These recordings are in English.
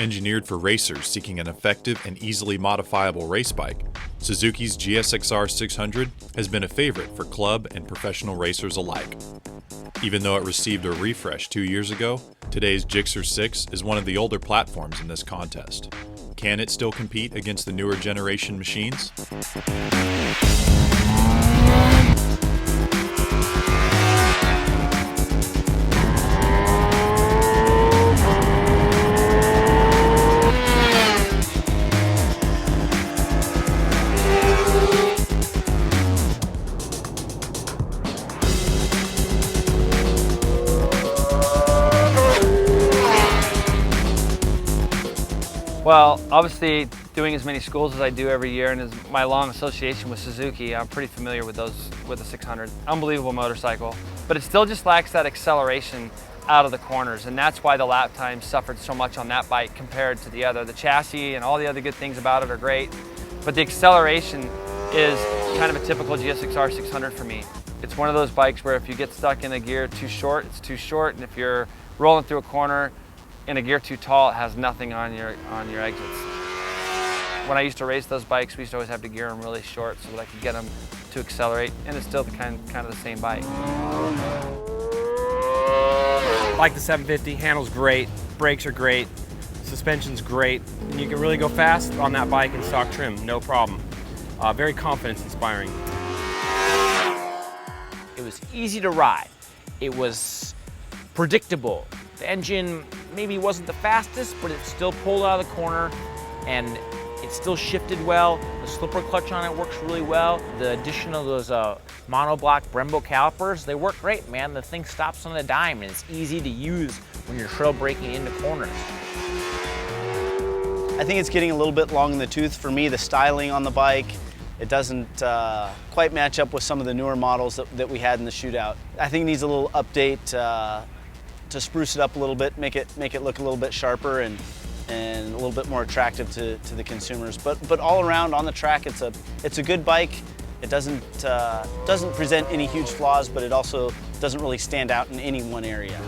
Engineered for racers seeking an effective and easily modifiable race bike, Suzuki's GSX-R600 has been a favorite for club and professional racers alike. Even though it received a refresh 2 years ago, today's Gixxer 6 is one of the older platforms in this contest. Can it still compete against the newer generation machines? Well, obviously, doing as many schools as I do every year and as my long association with Suzuki, I'm pretty familiar with the 600. Unbelievable motorcycle, but it still just lacks that acceleration out of the corners, and that's why the lap time suffered so much on that bike compared to the other. The chassis and all the other good things about it are great, but the acceleration is kind of a typical GSX-R600 for me. It's one of those bikes where if you get stuck in a gear too short, it's too short, and if you're rolling through a corner in a gear too tall, it has nothing on your exits. When I used to race those bikes, we used to always have to gear them really short so that I could get them to accelerate, and it's still the kind of the same bike. Like the 750, handles great, brakes are great, suspension's great, and you can really go fast on that bike in stock trim, no problem. Very confidence-inspiring. It was easy to ride. It was predictable. The engine maybe wasn't the fastest, but it still pulled out of the corner and it still shifted well. The slipper clutch on it works really well. The addition of those monoblock Brembo calipers, they work great, man. The thing stops on a dime and it's easy to use when you're trail braking into corners. I think it's getting a little bit long in the tooth for me. The styling on the bike, it doesn't quite match up with some of the newer models that we had in the Shootout. I think it needs a little update to spruce it up a little bit, make it look a little bit sharper and a little bit more attractive to the consumers. But all around on the track, it's a good bike. It doesn't present any huge flaws, but it also doesn't really stand out in any one area.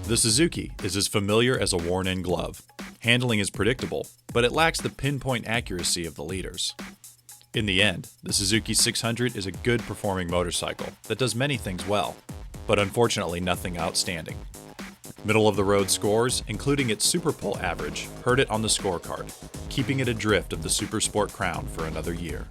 The Suzuki is as familiar as a worn-in glove. Handling is predictable, but it lacks the pinpoint accuracy of the leaders. In the end, the Suzuki 600 is a good performing motorcycle that does many things well, but unfortunately nothing outstanding. Middle-of-the-road scores, including its Super Pull average, hurt it on the scorecard, keeping it adrift of the Supersport crown for another year.